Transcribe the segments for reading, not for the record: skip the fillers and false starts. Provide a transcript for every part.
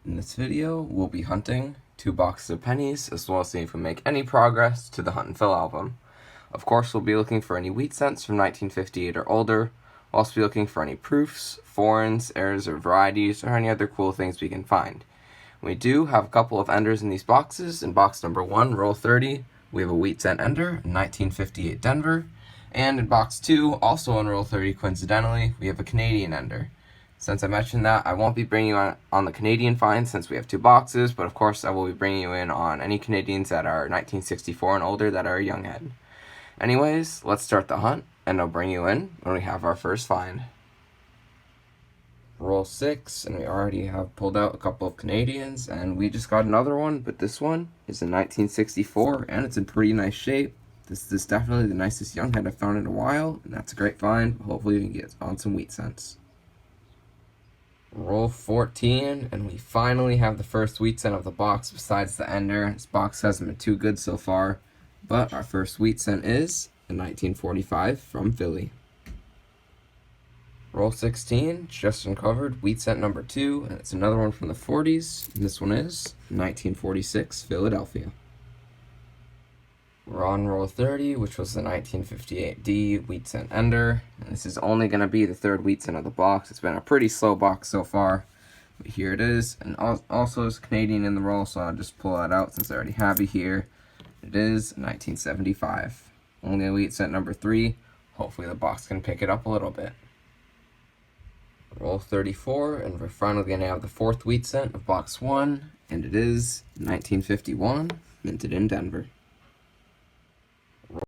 In this video, we'll be hunting 2 boxes of pennies, as well as seeing if we make any progress to the Hunt and Fill album. Of course, we'll be looking for any wheat scents from 1958 or older. We'll also be looking for any proofs, foreigns, errors, or varieties, or any other cool things we can find. We do have a couple of enders in these boxes. In box number 1, roll 30, we have a wheat scent ender, 1958 Denver. And in box 2, also on roll 30 coincidentally, we have a Canadian ender. Since I mentioned that, I won't be bringing you on the Canadian finds since we have 2 boxes, but of course I will be bringing you in on any Canadians that are 1964 and older that are a young head. Anyways, let's start the hunt, and I'll bring you in when we have our first find. Roll 6, and we already have pulled out a couple of Canadians, and we just got another one, but this one is a 1964, and it's in pretty nice shape. This is definitely the nicest young head I've found in a while, and that's a great find. Hopefully we can get on some wheat scents. Roll 14, and we finally have the first wheat scent of the box besides the ender. This box hasn't been too good so far, but our first wheat scent is a 1945 from Philly. Roll 16, just uncovered, wheat scent number 2, and it's another one from the 40s. And this one is 1946 Philadelphia. We're on roll 30, which was the 1958D wheat scent ender. And this is only going to be the third wheat scent of the box. It's been a pretty slow box so far, but here it is. And also there's Canadian in the roll, so I'll just pull that out since I already have it here. It is 1975. Only a wheat scent number 3. Hopefully the box can pick it up a little bit. Roll 34, and we're finally going to have the fourth wheat scent of box 1, and it is 1951, minted in Denver.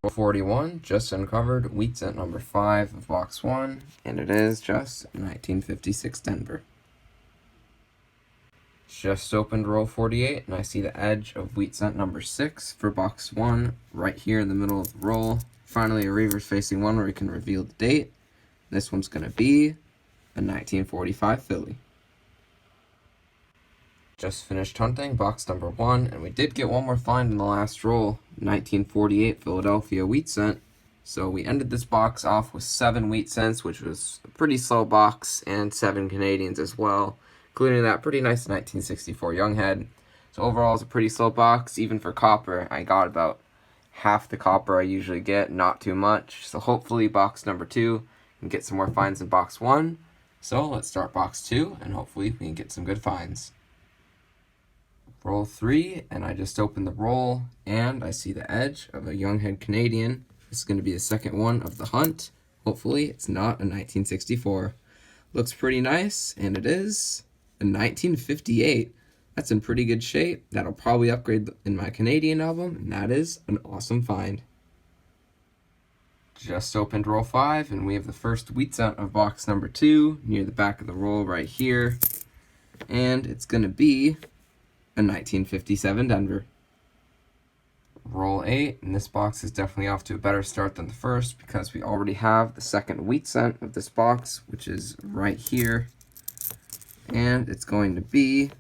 Roll 41, just uncovered, wheat scent number 5 of box 1, and it is just 1956 Denver. Just opened roll 48, and I see the edge of wheat scent number 6 for box 1 right here in the middle of the roll. Finally, a reverse facing one where we can reveal the date. This one's going to be a 1945 Philly. Just finished hunting box number 1, and we did get one more find in the last roll, 1948 Philadelphia wheat scent. So we ended this box off with 7 wheat scents, which was a pretty slow box, and 7 Canadians as well, including that pretty nice 1964 young head. So overall, it's a pretty slow box. Even for copper, I got about half the copper I usually get, not too much. So hopefully box number 2 can get some more finds in box 1. So let's start box 2, and hopefully we can get some good finds. Roll 3, and I just opened the roll, and I see the edge of a young head Canadian. This is going to be the second one of the hunt. Hopefully it's not a 1964. Looks pretty nice, and it is a 1958. That's in pretty good shape. That'll probably upgrade in my Canadian album, and that is an awesome find. Just opened roll 5, and we have the first wheat scent of box number 2 near the back of the roll right here. And it's going to be a 1957 Denver. Roll 8, and this box is definitely off to a better start than the first because we already have the second wheat scent of this box, which is right here. And it's going to be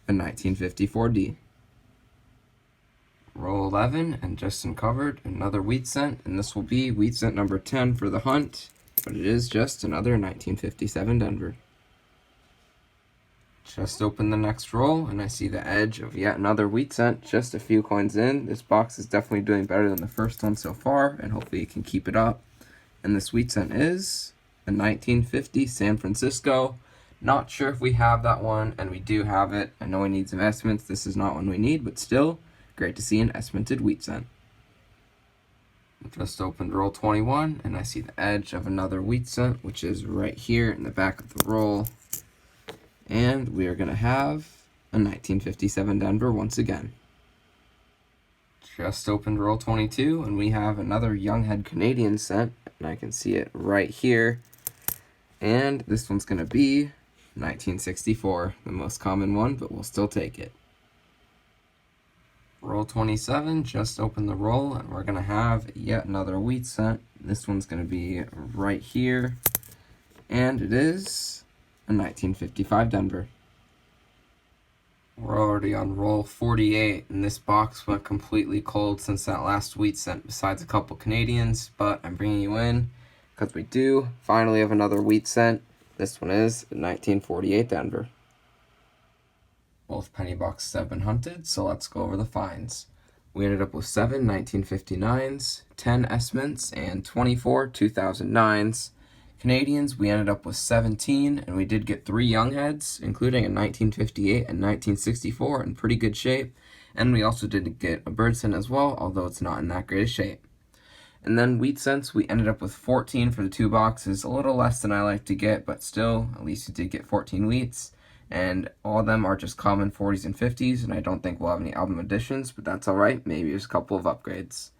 a 1954D. Roll 11, and just uncovered another wheat scent, and this will be wheat scent number 10 for the hunt, but it is just another 1957 Denver. Just open the next roll, and I see the edge of yet another wheat scent just a few coins in. This box is definitely doing better than the first one so far, and hopefully you can keep it up. And this wheat scent is a 1950 San Francisco. Not sure if we have that one, and we do have it. I know we need some estimates. This is not one we need, but still, great to see an estimated wheat scent. Just opened roll 21, and I see the edge of another wheat scent, which is right here in the back of the roll. And we are going to have a 1957 Denver once again. Just opened roll 22, and we have another young head Canadian scent, and I can see it right here. And this one's going to be 1964, the most common one, but we'll still take it. Roll 27, just open the roll, and we're going to have yet another wheat scent. This one's going to be right here, and it is a 1955 Denver. We're already on roll 48, and this box went completely cold since that last wheat scent, besides a couple Canadians, but I'm bringing you in because we do finally have another wheat scent. This one is a 1948 Denver. both penny boxes have been hunted, so let's go over the finds. We ended up with 7 1959s, 10 S-mints, and 24 2009s. Canadians, we ended up with 17, and we did get 3 young heads, including a 1958 and 1964 in pretty good shape. And we also did get a Birdson as well, although it's not in that great a shape. And then wheat cents, we ended up with 14 for the 2 boxes, a little less than I like to get, but still, at least we did get 14 wheats. And all of them are just common 40s and 50s, and I don't think we'll have any album additions, but that's alright, maybe there's a couple of upgrades.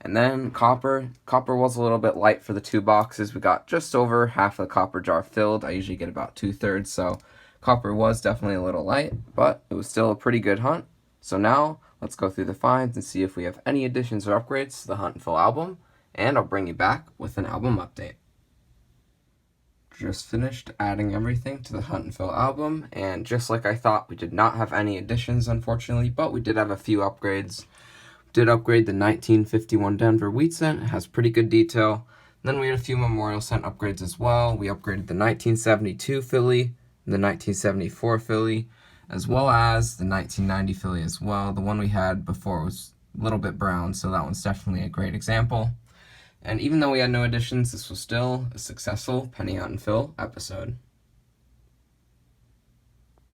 And then copper was a little bit light for the 2 boxes. We got just over half of the copper jar filled. I usually get about 2/3, so copper was definitely a little light, but it was still a pretty good hunt. So now, let's go through the finds and see if we have any additions or upgrades to the Hunt and Fill album, and I'll bring you back with an album update. Just finished adding everything to the Hunt and Fill album, and just like I thought, we did not have any additions, unfortunately, but we did have a few upgrades. We did upgrade the 1951 Denver wheat cent. It has pretty good detail. And then we had a few memorial cent upgrades as well. We upgraded the 1972 Philly, the 1974 Philly, as well as the 1990 Philly as well. The one we had before was a little bit brown, so that one's definitely a great example. And even though we had no additions, this was still a successful Penny Hunt and Fill episode.